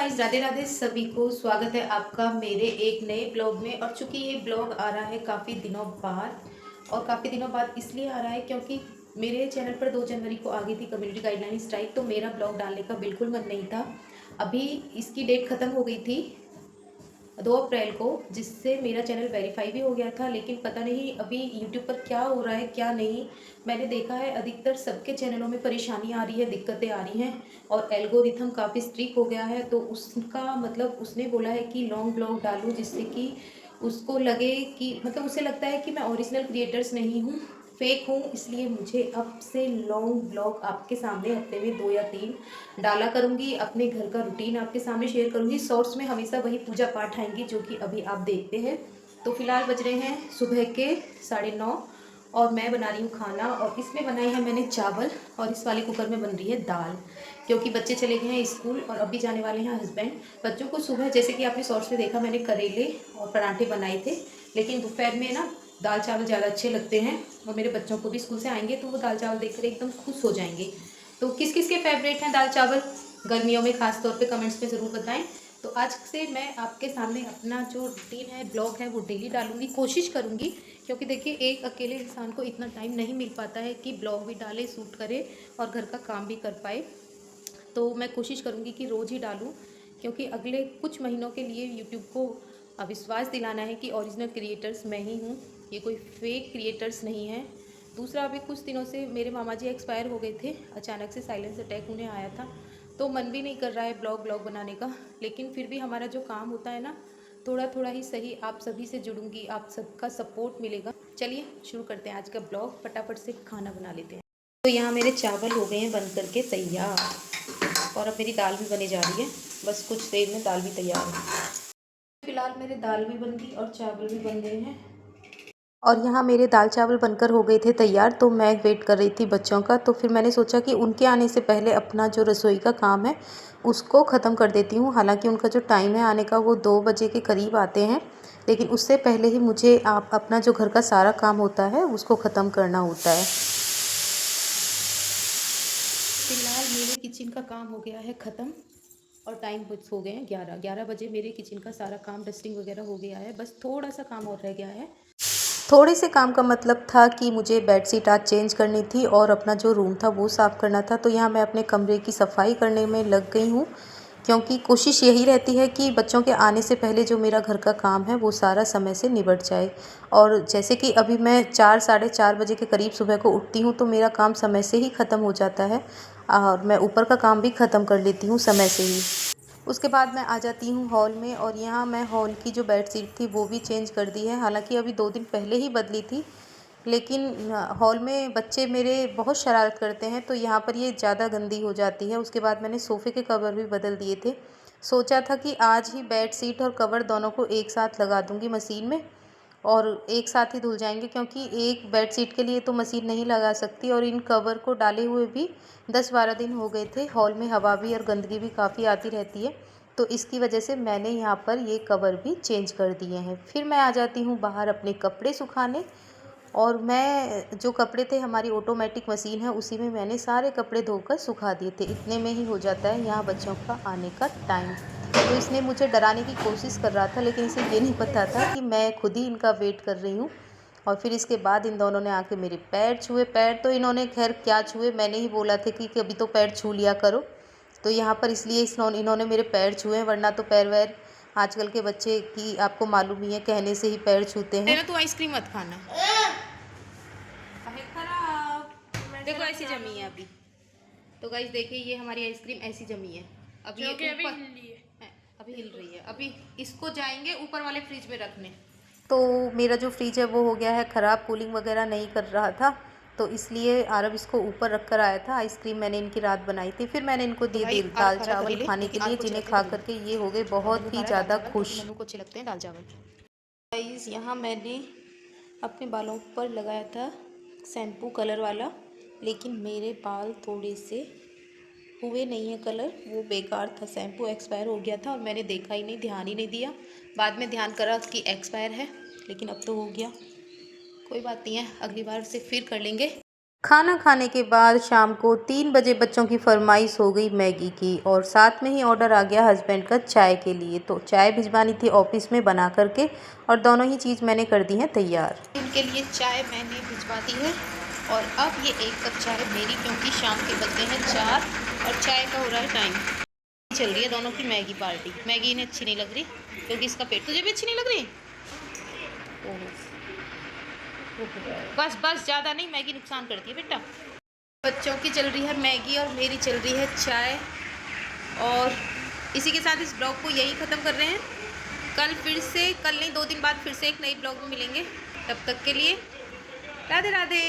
Guys, Radhe Radhe सभी को। स्वागत है आपका मेरे एक नए ब्लॉग में। और चूंकि ये ब्लॉग आ रहा है काफ़ी दिनों बाद, और काफ़ी दिनों बाद इसलिए आ रहा है क्योंकि मेरे चैनल पर 2 जनवरी को आ गई थी कम्युनिटी गाइडलाइन स्ट्राइक, तो मेरा ब्लॉग डालने का बिल्कुल मन नहीं था। अभी इसकी डेट ख़त्म हो गई थी 2 अप्रैल को, जिससे मेरा चैनल वेरीफाई भी हो गया था। लेकिन पता नहीं अभी यूट्यूब पर क्या हो रहा है क्या नहीं। मैंने देखा है अधिकतर सबके चैनलों में परेशानी आ रही है, दिक्कतें आ रही हैं, और एल्गोरिथम काफ़ी स्ट्रिक्ट हो गया है। तो उसका मतलब उसने बोला है कि लॉन्ग ब्लॉग डालूं, जिससे कि उसको लगे कि मतलब उसे लगता है कि मैं ओरिजिनल क्रिएटर्स नहीं हूँ, फेक हूँ। इसलिए मुझे अब से लॉन्ग ब्लॉग आपके सामने हफ्ते में 2 या 3 डाला करूँगी। अपने घर का रूटीन आपके सामने शेयर करूँगी। शॉर्ट्स में हमेशा वही पूजा पाठ आएंगी जो कि अभी आप देखते हैं। तो फिलहाल बज रहे हैं सुबह के 9:30 और मैं बना रही हूँ खाना। और इसमें बनाई है मैंने चावल, और इस वाले कुकर में बन रही है दाल, क्योंकि बच्चे चले गए हैं स्कूल और अभी जाने वाले हैं हस्बैंड। बच्चों को सुबह जैसे कि आपने शॉर्ट्स में देखा, मैंने करेले और पराठे बनाए थे, लेकिन दोपहर में ना दाल चावल ज़्यादा अच्छे लगते हैं। और मेरे बच्चों को भी स्कूल से आएंगे तो वो दाल चावल देखकर एकदम खुश हो जाएंगे। तो किस किस के फेवरेट हैं दाल चावल गर्मियों में, खास तौर पे कमेंट्स में ज़रूर बताएं। तो आज से मैं आपके सामने अपना जो रूटीन है, ब्लॉग है, वो डेली डालूंगी, कोशिश करूंगी। क्योंकि देखिए, एक अकेले इंसान को इतना टाइम नहीं मिल पाता है कि ब्लॉग भी डाले, शूट करे और घर का काम भी कर पाए। तो मैं कोशिश करूंगी कि रोज़ ही डालूं, क्योंकि अगले कुछ महीनों के लिए यूट्यूब को विश्वास दिलाना है कि ओरिजिनल क्रिएटर्स मैं ही हूँ, ये कोई फेक क्रिएटर्स नहीं है। दूसरा, अभी कुछ दिनों से मेरे मामा जी एक्सपायर हो गए थे, अचानक से साइलेंस अटैक उन्हें आया था। तो मन भी नहीं कर रहा है ब्लॉग बनाने का, लेकिन फिर भी हमारा जो काम होता है ना, थोड़ा थोड़ा ही सही आप सभी से जुड़ूंगी, आप सबका सपोर्ट मिलेगा। चलिए शुरू करते हैं आज का ब्लॉग। फटाफट से खाना बना लेते हैं। तो यहाँ मेरे चावल हो गए हैं बन करके तैयार, और अब मेरी दाल भी बने जा रही है। बस कुछ देर में दाल भी तैयार है। फिलहाल मेरे दाल भी बन गई और चावल भी बन गए हैं। और यहाँ मेरे दाल चावल बनकर हो गए थे तैयार, तो मैं वेट कर रही थी बच्चों का। तो फिर मैंने सोचा कि उनके आने से पहले अपना जो रसोई का काम है उसको ख़त्म कर देती हूँ। हालांकि उनका जो टाइम है आने का वो 2 बजे के करीब आते हैं, लेकिन उससे पहले ही मुझे आप अपना जो घर का सारा काम होता है उसको ख़त्म करना होता है। फिलहाल मेरे किचन का काम हो गया है ख़त्म, और टाइम बस हो गए हैं 11 बजे। मेरे किचन का सारा काम, डस्टिंग वगैरह हो गया है, बस थोड़ा सा काम और रह गया है। थोड़े से काम का मतलब था कि मुझे बेडशीट आज चेंज करनी थी और अपना जो रूम था वो साफ़ करना था। तो यहाँ मैं अपने कमरे की सफाई करने में लग गई हूँ, क्योंकि कोशिश यही रहती है कि बच्चों के आने से पहले जो मेरा घर का काम है वो सारा समय से निबट जाए। और जैसे कि अभी मैं 4 साढ़े 4 बजे के करीब सुबह को उठती हूँ, तो मेरा काम समय से ही ख़त्म हो जाता है, और मैं ऊपर का काम भी ख़त्म कर लेती हूँ समय से ही। उसके बाद मैं आ जाती हूँ हॉल में, और यहाँ मैं हॉल की जो बेडशीट थी वो भी चेंज कर दी है। हालांकि अभी 2 दिन पहले ही बदली थी, लेकिन हॉल में बच्चे मेरे बहुत शरारत करते हैं, तो यहाँ पर ये ज़्यादा गंदी हो जाती है। उसके बाद मैंने सोफ़े के कवर भी बदल दिए थे। सोचा था कि आज ही बेडशीट और कवर दोनों को एक साथ लगा दूँगी मशीन में, और एक साथ ही धुल जाएंगे, क्योंकि एक बेडशीट के लिए तो मशीन नहीं लगा सकती। और इन कवर को डाले हुए भी 10-12 दिन हो गए थे। हॉल में हवा भी और गंदगी भी काफ़ी आती रहती है, तो इसकी वजह से मैंने यहाँ पर ये कवर भी चेंज कर दिए हैं। फिर मैं आ जाती हूँ बाहर अपने कपड़े सुखाने, और मैं जो कपड़े थे, हमारी ऑटोमेटिक मशीन है, उसी में मैंने सारे कपड़े धोकर सुखा दिए थे। इतने में ही हो जाता है यहाँ बच्चों का आने का टाइम। तो इसने मुझे डराने की कोशिश कर रहा था, लेकिन इसे ये नहीं पता था कि मैं खुद ही इनका वेट कर रही हूँ। और फिर इसके बाद इन दोनों ने आके मेरे पैर छुए। पैर तो इन्होंने खैर क्या छुए, मैंने ही बोला था कि अभी तो पैर छू लिया करो। तो यहाँ पर इसलिए इन्होंने मेरे पैर छुए, वरना तो पैर वैर आजकल के बच्चे की आपको मालूम ही है, कहने से ही पैर छूते हैं। तो आइसक्रीम मत खाना, खराब। देखो ऐसी जमी है अभी। तो गाइस देखिए, ये हमारी आइसक्रीम ऐसी जमी है अभी, ये ऊपर अभी हिल रही है। अभी इसको जाएंगे ऊपर वाले फ्रिज में रखने। तो मेरा जो फ्रिज है वो हो गया है ख़राब, कूलिंग वगैरह नहीं कर रहा था, तो इसलिए आरब इसको ऊपर रख कर आया था। आइसक्रीम मैंने इनकी रात बनाई थी, फिर मैंने इनको दी दी दाल चावल खाने के लिए, जिन्हें खा करके ये हो गए बहुत ही ज़्यादा खुश। को अच्छे लगते हैं दाल चावल। गाइस यहाँ मैंने अपने बालों पर लगाया था शैम्पू कलर वाला, लेकिन मेरे बाल थोड़े से हुए नहीं है कलर, वो बेकार था। शैम्पू एक्सपायर हो गया था और मैंने देखा ही नहीं, ध्यान ही नहीं दिया। बाद में ध्यान करा कि एक्सपायर है, लेकिन अब तो हो गया। कोई बात नहीं है, अगली बार से फिर कर लेंगे। खाना खाने के बाद शाम को 3 बजे बच्चों की फरमाइश हो गई मैगी की, और साथ में ही ऑर्डर आ गया हस्बैंड का चाय के लिए। तो चाय भिजवानी थी ऑफिस में बना करके, और दोनों ही चीज़ मैंने कर दी हैं तैयार। उनके लिए चाय मैंने भिजवा दी है, और अब ये 1 कप चाय मेरी, क्योंकि शाम के बजते हैं 4 और चाय का हो रहा है टाइम। चल रही है दोनों की मैगी पार्टी। मैगी इन्हें अच्छी नहीं लग रही क्योंकि इसका पेट, तुझे भी अच्छी नहीं लग रही? ओहो, बस बस ज़्यादा नहीं, मैगी नुकसान करती है बेटा। बच्चों की चल रही है मैगी और मेरी चल रही है चाय, और इसी के साथ इस ब्लॉग को यही ख़त्म कर रहे हैं। कल फिर से, कल नहीं 2 दिन बाद फिर से एक नई ब्लॉग में मिलेंगे। तब तक के लिए राधे राधे।